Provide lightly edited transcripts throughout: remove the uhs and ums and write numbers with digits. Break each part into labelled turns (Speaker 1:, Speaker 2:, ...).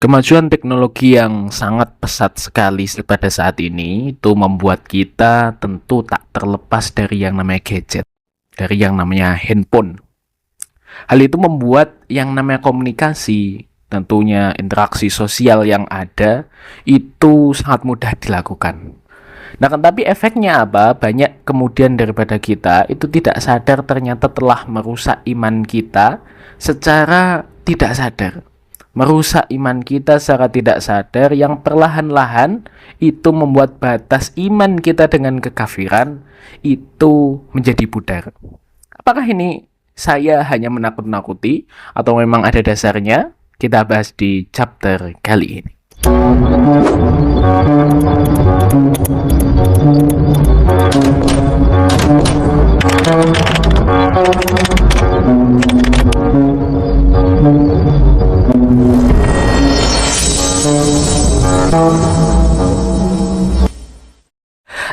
Speaker 1: Kemajuan teknologi yang sangat pesat sekali pada saat ini itu membuat kita tentu tak terlepas dari yang namanya gadget, dari yang namanya handphone. Hal itu membuat yang namanya komunikasi, tentunya interaksi sosial yang ada, itu sangat mudah dilakukan. Nah, tapi efeknya apa? Banyak kemudian daripada kita itu tidak sadar ternyata telah merusak iman kita secara tidak sadar. Merusak iman kita secara tidak sadar yang perlahan-lahan itu membuat batas iman kita dengan kekafiran itu menjadi pudar. Apakah ini saya hanya menakut-nakuti atau memang ada dasarnya? Kita bahas di chapter kali ini.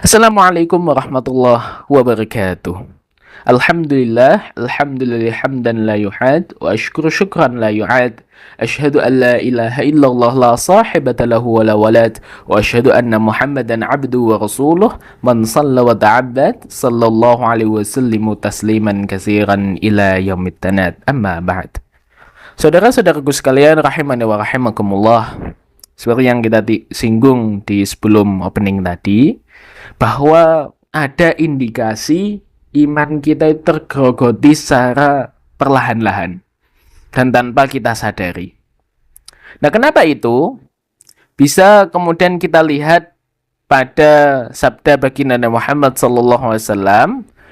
Speaker 1: Assalamualaikum warahmatullahi wabarakatuh. Alhamdulillah hamdan la yuhad wa ashkuru syukran la yu'ad. Asyhadu an la ilaha illallah la sahibata lahu wa la walad wa asyhadu anna Muhammadan abdu wa rasuluh man shalla wa ta'abbad sallallahu alaihi wasallam tasliman katsiran ila yaumit tanad. Amma ba'd. Saudara-saudaraku sekalian rahimani wa rahimakumullah. Seperti yang kita singgung di sebelum opening tadi, bahwa ada indikasi iman kita tergerogoti secara perlahan-lahan dan tanpa kita sadari. Nah, kenapa itu? Bisa kemudian kita lihat pada sabda baginda Muhammad SAW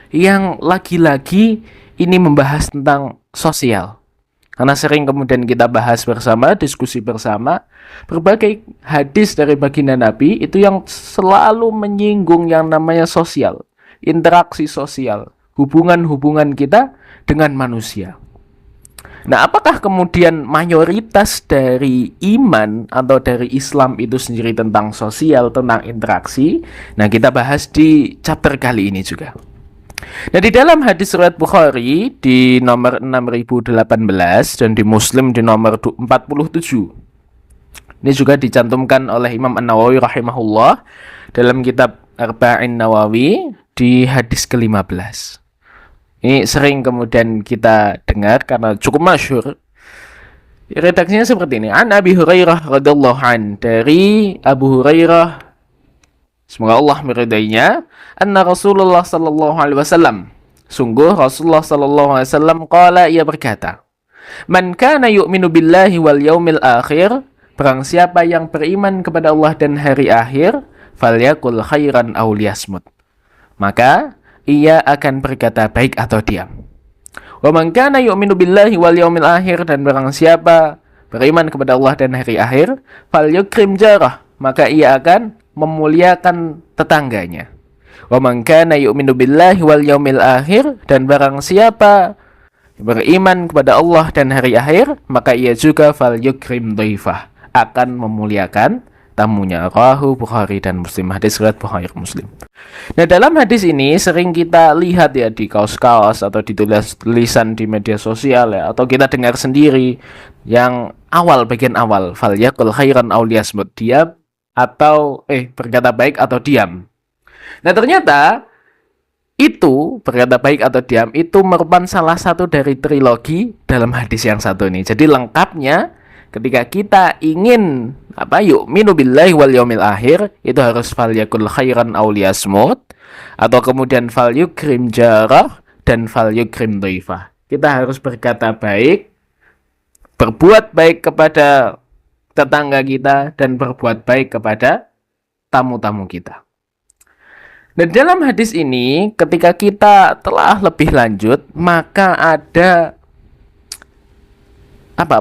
Speaker 1: yang lagi-lagi ini membahas tentang sosial. Karena sering kemudian kita bahas bersama, diskusi bersama, berbagai hadis dari baginda Nabi itu yang selalu menyinggung yang namanya sosial, interaksi sosial, hubungan-hubungan kita dengan manusia. Nah, apakah kemudian mayoritas dari iman atau dari Islam itu sendiri tentang sosial, tentang interaksi? Nah, kita bahas di chapter kali ini juga. Nah, di dalam hadis riwayat Bukhari di nomor 6018 dan di Muslim di nomor 47. Ini juga dicantumkan oleh Imam An-Nawawi rahimahullah dalam kitab Arba'in Nawawi di hadis ke-15. Ini sering kemudian kita dengar karena cukup masyhur. Redaksinya seperti ini. An Abi Hurairah radhiyallahu an, dari Abu Hurairah, semoga Allah meridainya, anna Rasulullah sallallahu alaihi wasallam, sungguh Rasulullah sallallahu alaihi wasallam qala, ia berkata, man kana yu'minu billahi wal yaumil akhir, barang siapa yang beriman kepada Allah dan hari akhir, falyakul khairan aw liyasmut, maka ia akan berkata baik atau diam. Wa man kana yu'minu billahi wal yaumil akhir, dan barang siapa beriman kepada Allah dan hari akhir, falyukrim jarah, maka ia akan memuliakan tetangganya. Wa man kana yu'minu billahi wal yaumil akhir, dan barang siapa beriman kepada Allah dan hari akhir, maka ia juga falyukrim dhaifah, akan memuliakan tamunya. Rawahu Bukhari dan Muslim. Hadis riwayat Bukhari Muslim. Nah, dalam hadis ini sering kita lihat ya di kaos-kaos atau di tulisan di media sosial ya, atau kita dengar sendiri yang awal, bagian awal, falyakul khairan aw liyasmut, diam atau berkata baik atau diam. Nah, ternyata itu berkata baik atau diam itu merupakan salah satu dari trilogi dalam hadis yang satu ini. Jadi lengkapnya ketika kita ingin yu'minu billahi wal yaumil akhir, itu harus falyakul khairan aw liyasmut, atau kemudian falyukrim jarah dan falyukrim dhaifah. Kita harus berkata baik, berbuat baik kepada tetangga kita, dan berbuat baik kepada tamu-tamu kita. Dan dalam hadis ini, ketika kita telah lebih lanjut, maka ada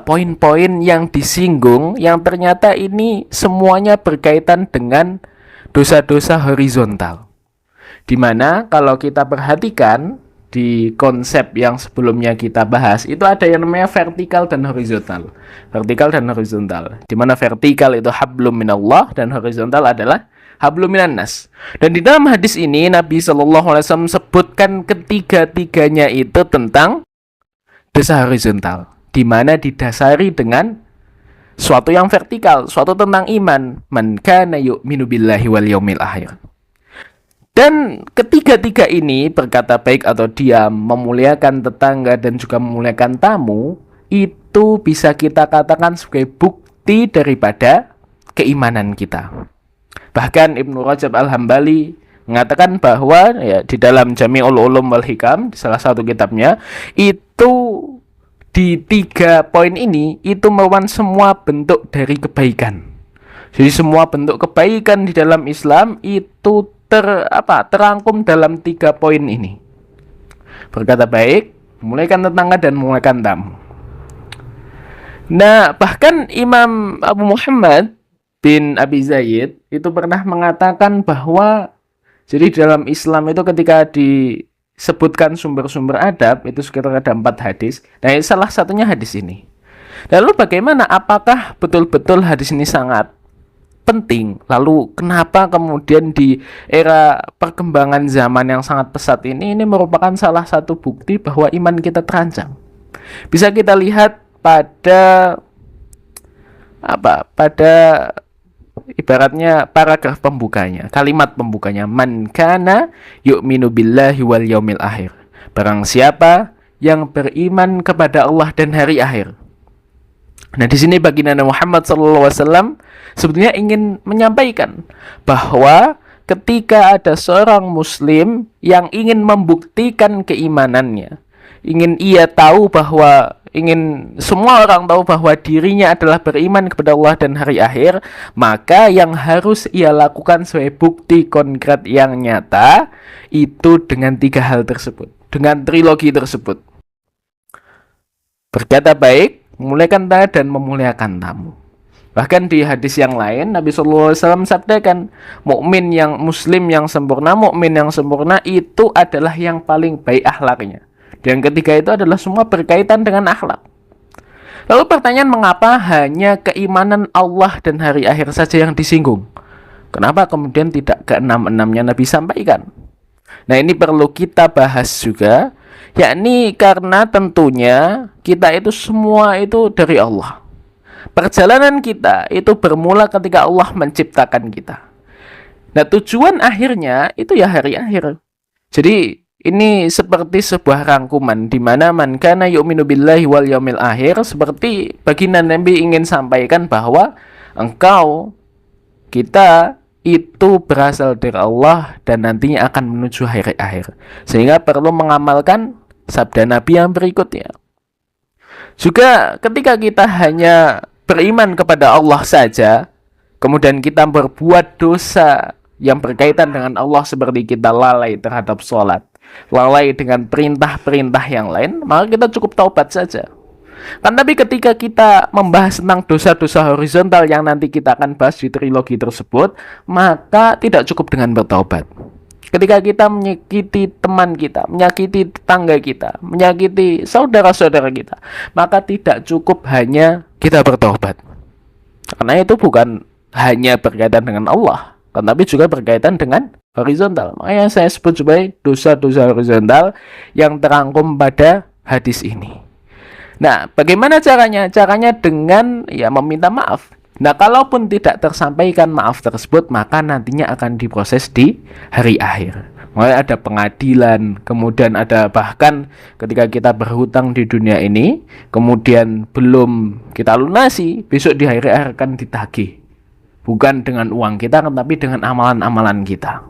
Speaker 1: poin-poin yang disinggung yang ternyata ini semuanya berkaitan dengan dosa-dosa horizontal. Dimana kalau kita perhatikan di konsep yang sebelumnya kita bahas, itu ada yang namanya vertikal dan horizontal. Vertikal dan horizontal. Dimana vertikal itu hablum minallah dan horizontal adalah hablum minan nas. Dan di dalam hadis ini Nabi SAW sebutkan ketiga-tiganya itu tentang dosa horizontal, di mana didasari dengan suatu yang vertikal, suatu tentang iman. Man kana yu'minu billahi wal yaumil akhir. Dan ketiga-tiga ini, berkata baik atau diam, memuliakan tetangga dan juga memuliakan tamu, itu bisa kita katakan sebagai bukti daripada keimanan kita. Bahkan Ibnu Rajab Al-Hambali mengatakan bahwa ya, di dalam Jami'ul Ulum wal Hikam, di salah satu kitabnya, itu di 3 poin ini itu merupakan semua bentuk dari kebaikan. Jadi semua bentuk kebaikan di dalam Islam itu terangkum dalam 3 poin ini. Berkata baik, memuliakan tetangga dan memuliakan tamu. Nah, bahkan Imam Abu Muhammad bin Abi Zaid itu pernah mengatakan bahwa jadi dalam Islam itu ketika disebutkan sumber-sumber adab itu sekitar ada 4 hadis. Nah, salah satunya hadis ini. Lalu bagaimana? Apakah betul-betul hadis ini sangat penting? Lalu kenapa kemudian di era perkembangan zaman yang sangat pesat ini merupakan salah satu bukti bahwa iman kita terancam? Bisa kita lihat pada ibaratnya paragraf pembukanya, kalimat pembukanya, man kana yu'minu billahi wal yaumil akhir. Barang siapa yang beriman kepada Allah dan hari akhir. Nah, di sini baginda Muhammad SAW sebetulnya ingin menyampaikan bahwa ketika ada seorang muslim yang ingin membuktikan keimanannya, ingin semua orang tahu bahwa dirinya adalah beriman kepada Allah dan hari akhir, maka yang harus ia lakukan sebagai bukti konkret yang nyata itu dengan 3 hal tersebut, dengan trilogi tersebut. Berkata baik, memuliakan tetangga dan memuliakan tamu. Bahkan di hadis yang lain Nabi SAW sabdakan, mukmin yang muslim yang sempurna, mukmin yang sempurna itu adalah yang paling baik akhlaknya. Dan ketiga itu adalah semua berkaitan dengan akhlak. Lalu pertanyaan, mengapa hanya keimanan Allah dan hari akhir saja yang disinggung? Kenapa kemudian tidak ke-6-6-nya Nabi sampaikan? Nah, ini perlu kita bahas juga, yakni karena tentunya kita itu semua itu dari Allah. Perjalanan kita itu bermula ketika Allah menciptakan kita. Nah, tujuan akhirnya itu ya hari akhir. Jadi ini seperti sebuah rangkuman di mana man kana yu'minu billahi wal yaumil akhir, seperti baginda Nabi ingin sampaikan bahwa kita itu berasal dari Allah dan nantinya akan menuju hari akhir. Sehingga perlu mengamalkan sabda Nabi yang berikutnya. Juga ketika kita hanya beriman kepada Allah saja, kemudian kita berbuat dosa yang berkaitan dengan Allah seperti kita lalai terhadap sholat, lalai dengan perintah-perintah yang lain, maka kita cukup taubat saja. Tapi ketika kita membahas tentang dosa-dosa horizontal yang nanti kita akan bahas di trilogi tersebut, maka tidak cukup dengan bertaubat. Ketika kita menyakiti teman kita, menyakiti tetangga kita, menyakiti saudara-saudara kita, maka tidak cukup hanya kita bertaubat. Karena itu bukan hanya berkaitan dengan Allah, tetapi juga berkaitan dengan horizontal. Makanya saya sebut sebagai dosa-dosa horizontal yang terangkum pada hadis ini. Nah, bagaimana caranya? Caranya dengan meminta maaf. Nah, kalaupun tidak tersampaikan maaf tersebut, maka nantinya akan diproses di hari akhir. Mulai ada pengadilan, kemudian ada bahkan ketika kita berhutang di dunia ini, kemudian belum kita lunasi, besok di hari akhir akan ditagih. Bukan dengan uang kita, tetapi dengan amalan-amalan kita.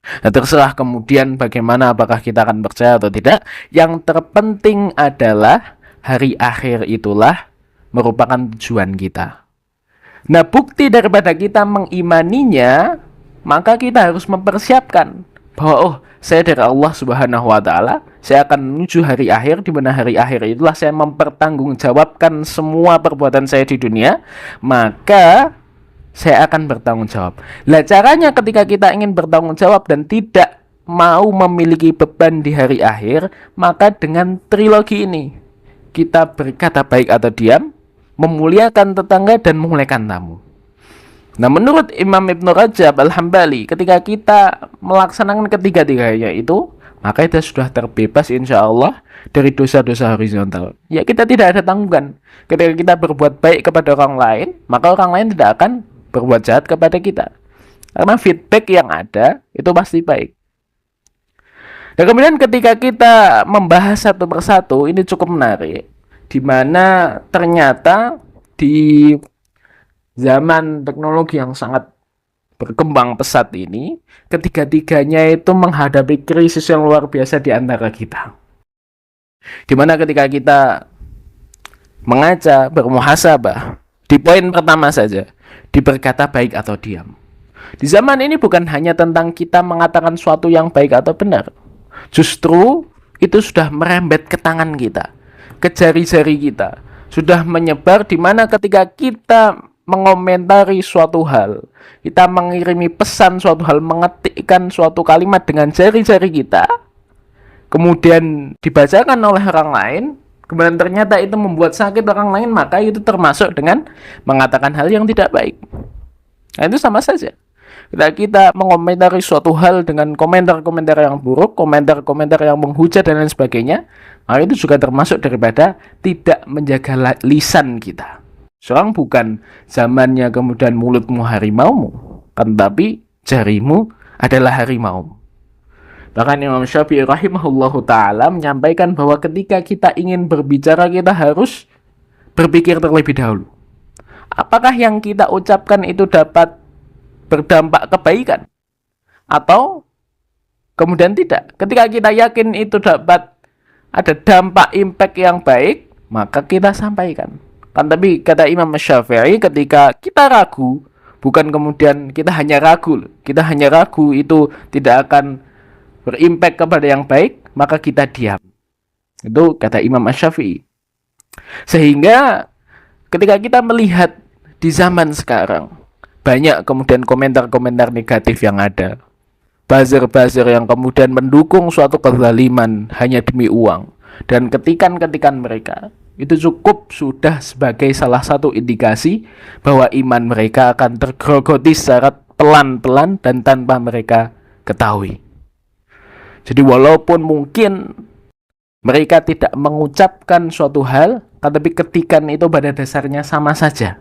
Speaker 1: Nah, terserah kemudian bagaimana, apakah kita akan percaya atau tidak. Yang terpenting adalah hari akhir itulah merupakan tujuan kita. Nah, bukti daripada kita mengimaninya, maka kita harus mempersiapkan bahwa saya dari Allah Subhanahu wa taala, saya akan menuju hari akhir, di mana hari akhir itulah saya mempertanggungjawabkan semua perbuatan saya di dunia, maka saya akan bertanggung jawab. Lah, caranya ketika kita ingin bertanggung jawab dan tidak mau memiliki beban di hari akhir, maka dengan trilogi ini kita berkata baik atau diam, memuliakan tetangga dan memuliakan tamu. Nah, menurut Imam Ibnu Rajab Al-Hambali, ketika kita melaksanakan ketiga-tiganya itu, maka kita sudah terbebas insya Allah dari dosa-dosa horizontal. Ya, kita tidak ada tanggungan. Ketika kita berbuat baik kepada orang lain, maka orang lain tidak akan berbuat jahat kepada kita. Karena feedback yang ada itu pasti baik. Dan kemudian ketika kita membahas satu persatu, ini cukup menarik. Di mana ternyata di zaman teknologi yang sangat berkembang pesat ini, ketiga-tiganya itu menghadapi krisis yang luar biasa di antara kita. Di mana ketika kita mengaca, bermuhasabah, di poin pertama saja, di berkata baik atau diam. Di zaman ini bukan hanya tentang kita mengatakan suatu yang baik atau benar. Justru itu sudah merembet ke tangan kita, ke jari-jari kita. Sudah menyebar di mana ketika kita mengomentari suatu hal, kita mengirimi pesan suatu hal, mengetikkan suatu kalimat dengan jari-jari kita, kemudian dibacakan oleh orang lain, kemudian ternyata itu membuat sakit orang lain, maka itu termasuk dengan mengatakan hal yang tidak baik. Nah, itu sama saja. Kita mengomentari suatu hal dengan komentar-komentar yang buruk, komentar-komentar yang menghujat dan lain sebagainya, maka itu juga termasuk daripada tidak menjaga lisan kita. Seorang bukan zamannya kemudian mulutmu harimaumu, kan, tapi jarimu adalah harimau. Bahkan Imam Syafi'i rahimahullahu ta'ala menyampaikan bahwa ketika kita ingin berbicara, kita harus berpikir terlebih dahulu. Apakah yang kita ucapkan itu dapat berdampak kebaikan atau kemudian tidak? Ketika kita yakin itu dapat ada dampak impact yang baik, maka kita sampaikan. Kan, tapi kata Imam Syafi'i, ketika kita ragu, bukan kemudian kita hanya ragu itu tidak akan berimpact kepada yang baik, maka kita diam. Itu kata Imam Syafi'i. Sehingga ketika kita melihat di zaman sekarang, banyak kemudian komentar-komentar negatif yang ada. Buzzer-buzzer yang kemudian mendukung suatu kezaliman hanya demi uang. Dan ketikan-ketikan mereka itu cukup sudah sebagai salah satu indikasi bahwa iman mereka akan tergerogoti secara pelan-pelan dan tanpa mereka ketahui. Jadi walaupun mungkin mereka tidak mengucapkan suatu hal, tetapi ketikan itu pada dasarnya sama saja.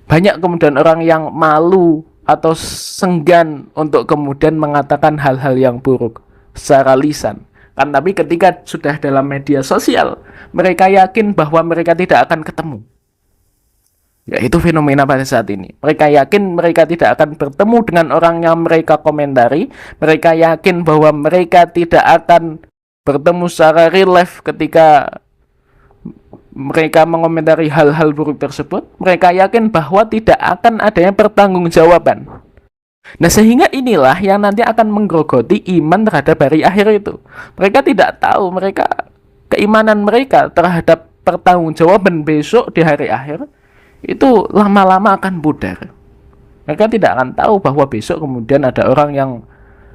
Speaker 1: Banyak kemudian orang yang malu atau senggan untuk kemudian mengatakan hal-hal yang buruk secara lisan. Kan, tapi ketika sudah dalam media sosial, mereka yakin bahwa mereka tidak akan ketemu. Ya, itu fenomena pada saat ini. Mereka yakin mereka tidak akan bertemu dengan orang yang mereka komentari. Mereka yakin bahwa mereka tidak akan bertemu secara real life ketika mereka mengomentari hal-hal buruk tersebut. Mereka yakin bahwa tidak akan adanya pertanggungjawaban. Nah, sehingga inilah yang nanti akan menggerogoti iman terhadap hari akhir itu. Mereka tidak tahu, keimanan mereka terhadap pertanggungjawaban besok di hari akhir itu lama-lama akan pudar. Mereka tidak akan tahu bahwa besok kemudian ada orang yang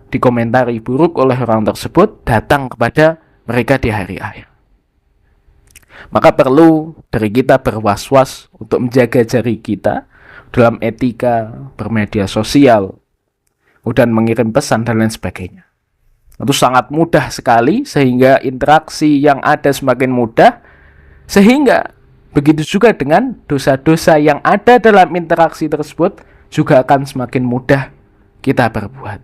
Speaker 1: dikomentari buruk oleh orang tersebut datang kepada mereka di hari akhir. Maka perlu dari kita berwas-was untuk menjaga jari kita dalam etika bermedia sosial, kemudian mengirim pesan dan lain sebagainya. Itu sangat mudah sekali, sehingga interaksi yang ada semakin mudah, sehingga begitu juga dengan dosa-dosa yang ada dalam interaksi tersebut juga akan semakin mudah kita berbuat.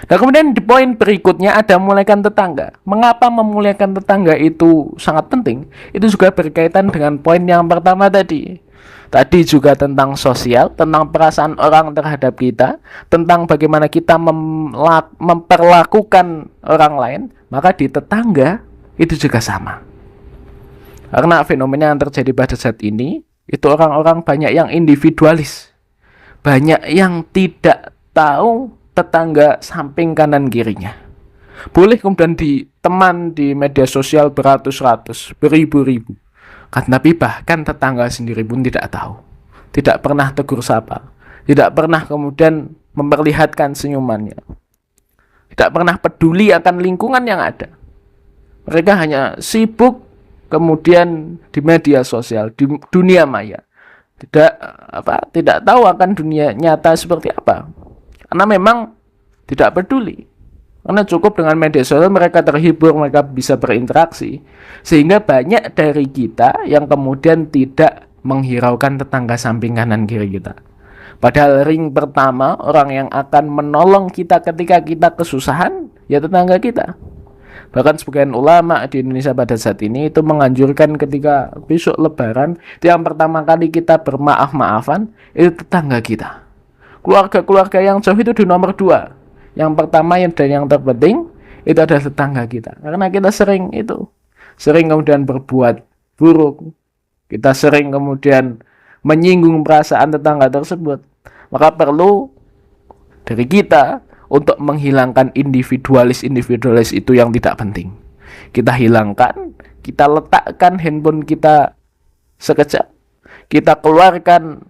Speaker 1: Nah, kemudian di poin berikutnya ada memuliakan tetangga. Mengapa memuliakan tetangga itu sangat penting? Itu juga berkaitan dengan poin yang pertama tadi. Tadi juga tentang sosial, tentang perasaan orang terhadap kita, tentang bagaimana kita memperlakukan orang lain. Maka di tetangga itu juga sama. Karena fenomena yang terjadi pada saat ini, itu orang-orang banyak yang individualis. Banyak yang tidak tahu tetangga samping kanan kirinya. Boleh kemudian teman di media sosial beratus-ratus, beribu-ribu. Tapi bahkan tetangga sendiri pun tidak tahu. Tidak pernah tegur sapa. Tidak pernah kemudian memperlihatkan senyumannya. Tidak pernah peduli akan lingkungan yang ada. Mereka hanya sibuk kemudian di media sosial, di dunia maya. Tidak tahu akan dunia nyata seperti apa. Karena memang tidak peduli. Karena cukup dengan media sosial mereka terhibur, mereka bisa berinteraksi. Sehingga banyak dari kita yang kemudian tidak menghiraukan tetangga samping kanan kiri kita. Padahal ring pertama orang yang akan menolong kita ketika kita kesusahan ya tetangga kita. Bahkan sebagian ulama di Indonesia pada saat ini itu menganjurkan ketika besok lebaran, itu yang pertama kali kita bermaaf-maafan itu tetangga kita. Keluarga-keluarga yang jauh itu di nomor 2. Yang pertama dan yang terpenting itu adalah tetangga kita. Karena kita sering kemudian berbuat buruk. Kita sering kemudian menyinggung perasaan tetangga tersebut. Maka perlu dari kita untuk menghilangkan individualis itu yang tidak penting. Kita hilangkan, kita letakkan handphone kita sekejap, kita keluarkan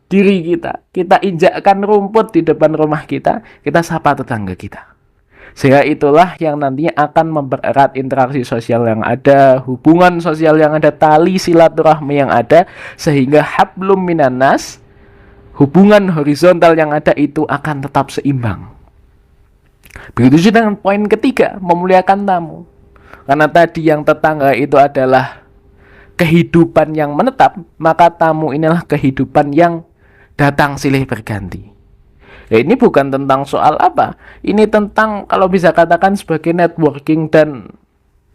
Speaker 1: diri kita injakkan rumput di depan rumah kita sapa tetangga kita. Sehingga itulah yang nantinya akan mempererat interaksi sosial yang ada, hubungan sosial yang ada, tali silaturahmi yang ada, sehingga hablum minannas, hubungan horizontal yang ada itu akan tetap seimbang. Begitu juga dengan poin ketiga, memuliakan tamu. Karena tadi yang tetangga itu adalah kehidupan yang menetap, maka tamu inilah kehidupan yang datang silih berganti. Ya, ini bukan tentang soal apa, ini tentang kalau bisa katakan sebagai networking dan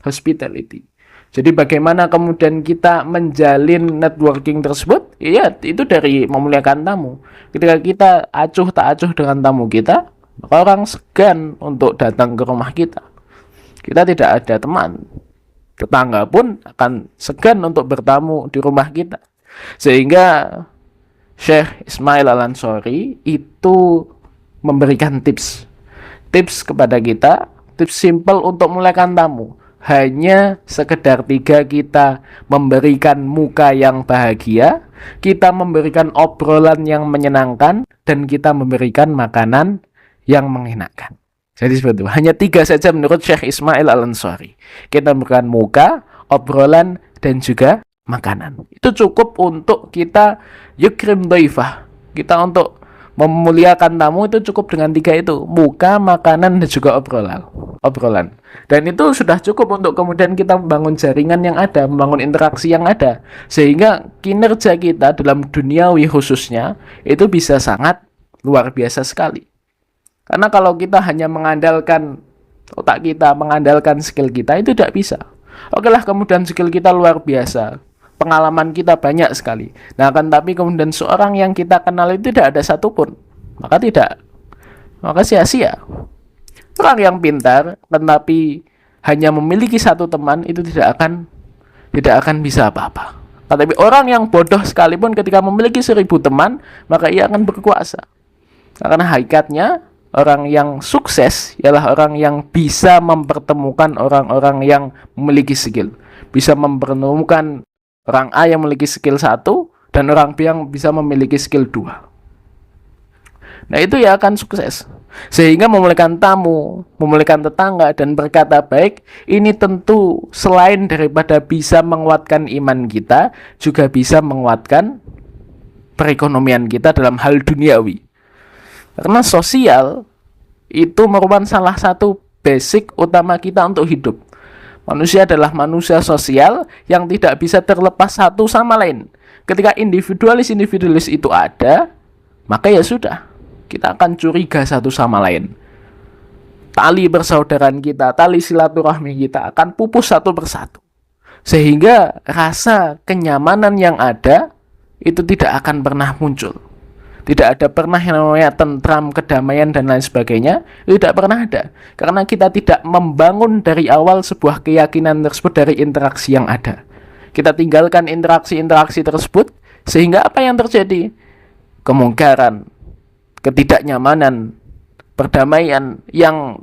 Speaker 1: hospitality. Jadi bagaimana kemudian kita menjalin networking tersebut? Ya itu dari memuliakan tamu. Ketika kita acuh tak acuh dengan tamu kita, maka orang segan untuk datang ke rumah kita. Kita tidak ada teman, tetangga pun akan segan untuk bertamu di rumah kita. Sehingga Syekh Ismail Al-Ansori itu memberikan tips kepada kita, tips simple untuk memuliakan tamu. Hanya sekedar 3, kita memberikan muka yang bahagia, kita memberikan obrolan yang menyenangkan, dan kita memberikan makanan yang mengenakan. Jadi seperti itu. Hanya 3 saja menurut Syekh Ismail Al-Ansori. Kita memberikan muka, obrolan, dan juga makanan. Itu cukup untuk kita yukrim dhaifah. Kita untuk memuliakan tamu itu cukup dengan 3 itu, muka, makanan, dan juga obrolan. Dan itu sudah cukup untuk kemudian kita membangun jaringan yang ada, membangun interaksi yang ada, sehingga kinerja kita dalam duniawi khususnya itu bisa sangat luar biasa sekali. Karena kalau kita hanya mengandalkan otak kita, mengandalkan skill kita, itu tidak bisa. Oke lah, kemudian skill kita luar biasa, pengalaman kita banyak sekali. Nah, akan tapi kemudian seorang yang kita kenal itu tidak ada satupun, maka sia-sia. Orang yang pintar tetapi hanya memiliki 1 teman itu tidak akan bisa apa-apa. Tetapi orang yang bodoh sekalipun ketika memiliki 1000 teman, maka ia akan berkuasa. Karena hakikatnya orang yang sukses ialah orang yang bisa mempertemukan orang-orang yang memiliki skill, bisa mempertemukan orang A yang memiliki skill 1 dan orang B yang bisa memiliki skill 2. Nah, itu ya akan sukses. Sehingga memuliakan tamu, memuliakan tetangga, dan berkata baik, ini tentu selain daripada bisa menguatkan iman kita, juga bisa menguatkan perekonomian kita dalam hal duniawi. Karena sosial itu merupakan salah satu basic utama kita untuk hidup. Manusia adalah manusia sosial yang tidak bisa terlepas satu sama lain. Ketika individualis itu ada, maka ya sudah, kita akan curiga satu sama lain. Tali persaudaraan kita, tali silaturahmi kita akan pupus satu persatu. Sehingga rasa kenyamanan yang ada itu tidak akan pernah muncul. Tidak ada pernah yang namanya tentram, kedamaian, dan lain sebagainya. Itu tidak pernah ada. Karena kita tidak membangun dari awal sebuah keyakinan tersebut dari interaksi yang ada. Kita tinggalkan interaksi-interaksi tersebut, sehingga apa yang terjadi? Kemungkaran, ketidaknyamanan, perdamaian yang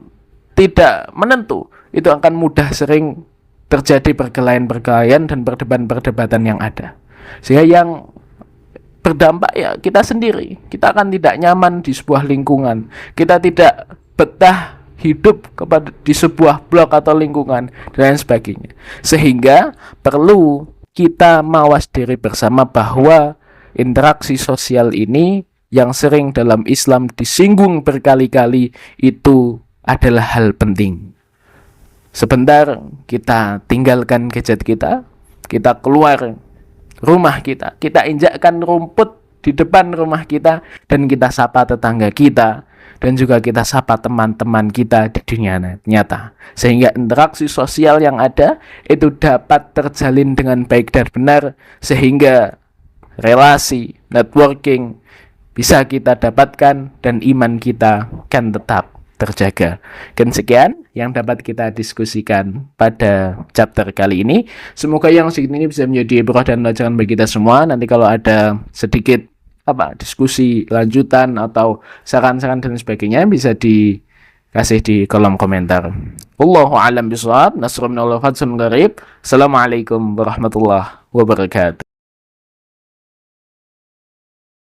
Speaker 1: tidak menentu, itu akan mudah sering terjadi perkelahian dan perdebatan-perdebatan yang ada. Sehingga yang berdampak ya kita sendiri. Kita akan tidak nyaman di sebuah lingkungan. Kita tidak betah hidup di sebuah blok atau lingkungan dan lain sebagainya. Sehingga perlu kita mawas diri bersama bahwa interaksi sosial ini yang sering dalam Islam disinggung berkali-kali itu adalah hal penting. Sebentar kita tinggalkan gadget kita keluar rumah kita injakkan rumput di depan rumah kita, dan kita sapa tetangga kita, dan juga kita sapa teman-teman kita di dunia nyata. Sehingga interaksi sosial yang ada itu dapat terjalin dengan baik dan benar, sehingga relasi, networking bisa kita dapatkan, dan iman kita kan tetap terjaga. Dan sekian yang dapat kita diskusikan pada chapter kali ini. Semoga yang segini bisa menjadi ibrah dan pelajaran bagi kita semua. Nanti kalau ada sedikit diskusi lanjutan atau saran-saran dan sebagainya, bisa dikasih di kolom komentar. Wallahu a'lam bishawab. Nasrun minallah, fathun qarib. Assalamualaikum warahmatullahi wabarakatuh.